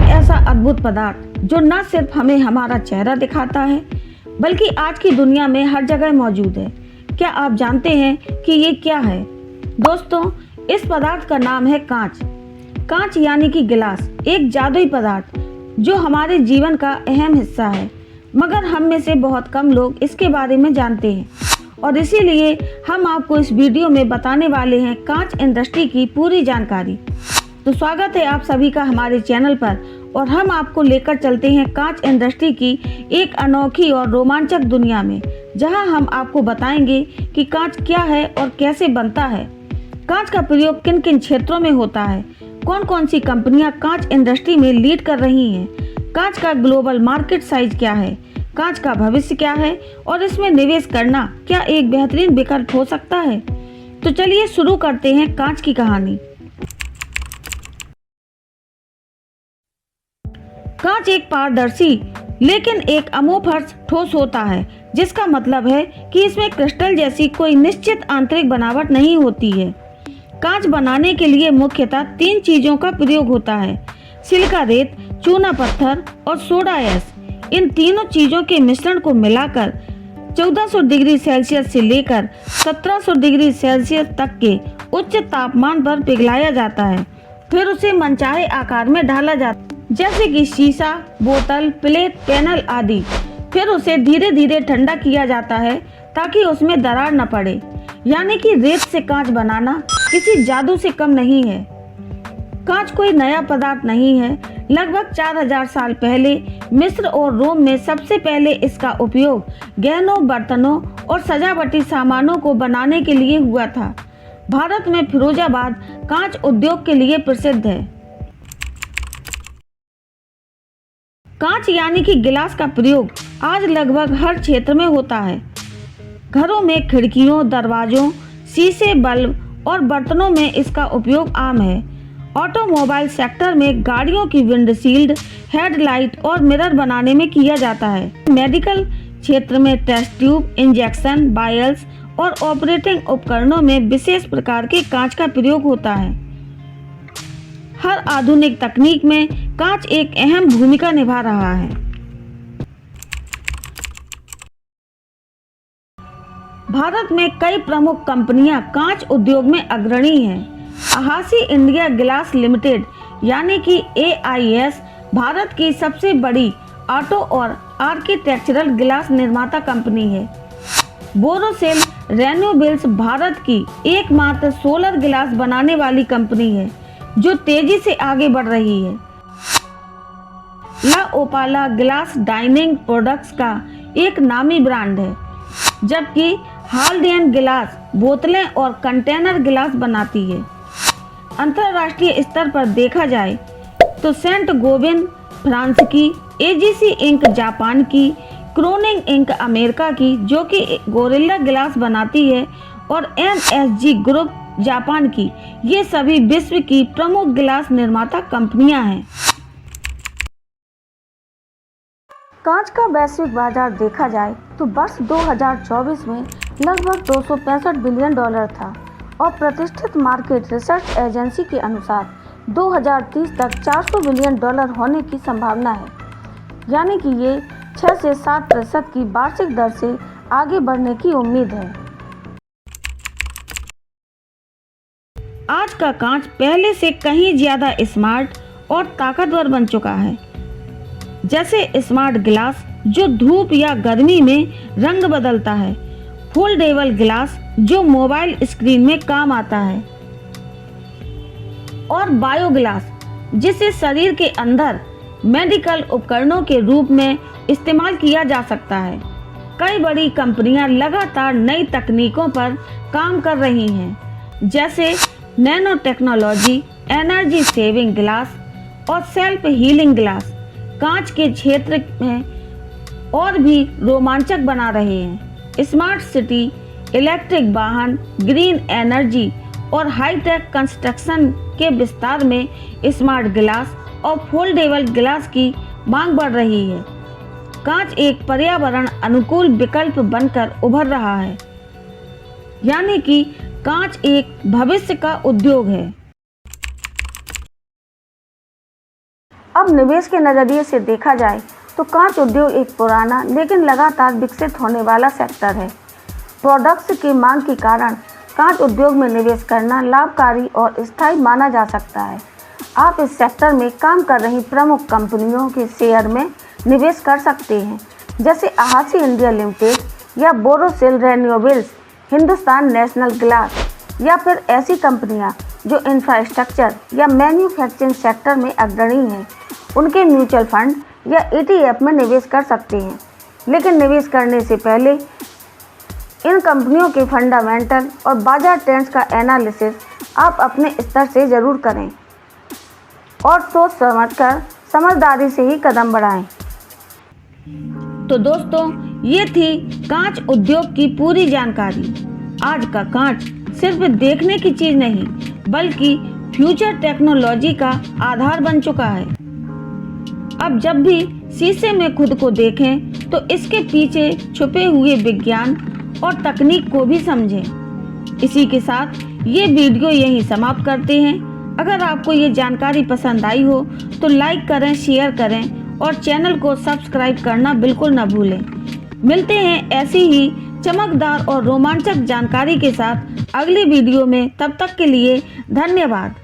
ऐसा अद्भुत पदार्थ जो न सिर्फ हमें हमारा चेहरा दिखाता है बल्कि आज की दुनिया में हर जगह मौजूद है। क्या आप जानते हैं कि ये क्या है? दोस्तों, इस पदार्थ का नाम है कांच। कांच यानी कि गिलास एक जादुई पदार्थ जो हमारे जीवन का अहम हिस्सा है, मगर हम में से बहुत कम लोग इसके बारे में जानते हैं और इसीलिए हम आपको इस वीडियो में बताने वाले हैं कांच इंडस्ट्री की पूरी जानकारी। तो स्वागत है आप सभी का हमारे चैनल पर और हम आपको लेकर चलते हैं कांच इंडस्ट्री की एक अनोखी और रोमांचक दुनिया में, जहां हम आपको बताएंगे कि कांच क्या है और कैसे बनता है, कांच का प्रयोग किन किन क्षेत्रों में होता है, कौन कौन सी कंपनियां कांच इंडस्ट्री में लीड कर रही हैं, कांच का ग्लोबल मार्केट साइज क्या है, कांच का भविष्य क्या है और इसमें निवेश करना क्या एक बेहतरीन विकल्प हो सकता है। तो चलिए शुरू करते हैं कांच की कहानी। कांच एक पारदर्शी लेकिन एक अमोफर्स ठोस होता है, जिसका मतलब है कि इसमें क्रिस्टल जैसी कोई निश्चित आंतरिक बनावट नहीं होती है। कांच बनाने के लिए मुख्यतः 3 चीजों का प्रयोग होता है: सिलिका रेत, चूना पत्थर और सोडा ऐश। इन तीनों चीजों के मिश्रण को मिलाकर 1400 डिग्री सेल्सियस से लेकर 1700 डिग्री सेल्सियस तक के उच्च तापमान पर पिघलाया जाता है। फिर उसे मनचाहे आकार में ढाला जाता है, जैसे कि शीशा, बोतल, प्लेट, पैनल आदि। फिर उसे धीरे धीरे ठंडा किया जाता है ताकि उसमें दरार न पड़े। यानी कि रेत से कांच बनाना किसी जादू से कम नहीं है। कांच कोई नया पदार्थ नहीं है। लगभग 4000 साल पहले मिस्र और रोम में सबसे पहले इसका उपयोग गहनों, बर्तनों और सजावटी सामानों को बनाने के लिए हुआ था। भारत में फिरोजाबाद कांच उद्योग के लिए प्रसिद्ध है। कांच यानी कि गिलास का प्रयोग आज लगभग हर क्षेत्र में होता है। घरों में खिड़कियों, दरवाजों, शीशे, बल्ब और बर्तनों में इसका उपयोग आम है। ऑटोमोबाइल सेक्टर में गाड़ियों की विंडशील्ड, हेडलाइट और मिरर बनाने में किया जाता है। मेडिकल क्षेत्र में टेस्ट ट्यूब, इंजेक्शन वायल्स और ऑपरेटिंग उपकरणों में विशेष प्रकार के कांच का प्रयोग होता है। हर आधुनिक तकनीक में कांच एक अहम भूमिका निभा रहा है। भारत में कई प्रमुख कंपनियां कांच उद्योग में अग्रणी हैं। आहासी इंडिया ग्लास लिमिटेड यानी कि AIS भारत की सबसे बड़ी ऑटो और आर्किटेक्चरल ग्लास निर्माता कंपनी है। बोरोसिल रिन्यूएबल्स भारत की एकमात्र सोलर ग्लास बनाने वाली कंपनी है जो तेजी से आगे बढ़ रही है। ला ओपाला ग्लास डाइनिंग प्रोडक्ट्स का एक नामी ब्रांड है, जबकि हाल्डियन ग्लास बोतलें और कंटेनर ग्लास बनाती है। अंतर्राष्ट्रीय स्तर पर देखा जाए तो सेंट गोबिन फ्रांस की, AGC इंक जापान की, क्रोनिंग इंक अमेरिका की जो कि गोरिल्ला ग्लास बनाती है, और MSG ग्रुप जापान की, ये सभी विश्व की प्रमुख ग्लास निर्माता कंपनियां हैं। कांच का वैश्विक बाजार देखा जाए तो वर्ष 2024 में लगभग $265 बिलियन था और प्रतिष्ठित मार्केट रिसर्च एजेंसी के अनुसार 2030 तक $400 बिलियन होने की संभावना है। यानी कि ये 6 से 7% की वार्षिक दर से आगे बढ़ने की उम्मीद है। आज का कांच पहले से कहीं ज्यादा स्मार्ट और ताकतवर बन चुका है। जैसे स्मार्ट ग्लास जो धूप या गर्मी में रंग बदलता है, फोल्डेबल ग्लास जो मोबाइल स्क्रीन में काम आता है, और बायो ग्लास जिसे शरीर के अंदर मेडिकल उपकरणों के रूप में इस्तेमाल किया जा सकता है। कई बड़ी कंपनियां लगातार नई तकनीकों पर काम कर रही हैं, जैसे nano technology, energy saving glass और सेल्फ हीलिंग ग्लास कांच के क्षेत्र में और भी रोमांचक बना रहे हैं। स्मार्ट सिटी, इलेक्ट्रिक वाहन, ग्रीन एनर्जी और हाईटेक कंस्ट्रक्शन के विस्तार में स्मार्ट ग्लास और फोल्डेबल ग्लास की मांग बढ़ रही है। कांच एक पर्यावरण अनुकूल विकल्प बनकर उभर रहा है। यानी कि कांच एक भविष्य का उद्योग है। अब निवेश के नज़रिए से देखा जाए तो कांच उद्योग एक पुराना लेकिन लगातार विकसित होने वाला सेक्टर है। प्रोडक्ट्स की मांग के कारण कांच उद्योग में निवेश करना लाभकारी और स्थायी माना जा सकता है। आप इस सेक्टर में काम कर रही प्रमुख कंपनियों के शेयर में निवेश कर सकते हैं, जैसे आहासी इंडिया लिमिटेड या Borosil renewables, Hindustan national glass, या फिर ऐसी कंपनियां जो इंफ्रास्ट्रक्चर या मैन्युफैक्चरिंग सेक्टर में अग्रणी हैं। उनके म्यूचुअल फंड या ETF में निवेश कर सकते हैं, लेकिन निवेश करने से पहले इन कंपनियों के फंडामेंटल और बाजार ट्रेंड्स का एनालिसिस आप अपने स्तर से ज़रूर करें और सोच समझकर समझदारी से ही कदम बढ़ाएं। तो दोस्तों, ये थी कांच उद्योग की पूरी जानकारी। आज का कांच सिर्फ देखने की चीज़ नहीं, बल्कि फ्यूचर टेक्नोलॉजी का आधार बन चुका है। अब जब भी शीशे में खुद को देखें तो इसके पीछे छुपे हुए विज्ञान और तकनीक को भी समझें। इसी के साथ ये वीडियो यहीं समाप्त करते हैं। अगर आपको ये जानकारी पसंद आई हो तो लाइक करें, शेयर करें और चैनल को सब्सक्राइब करना बिल्कुल न भूलें। मिलते हैं ऐसी ही चमकदार और रोमांचक जानकारी के साथ अगली वीडियो में। तब तक के लिए धन्यवाद।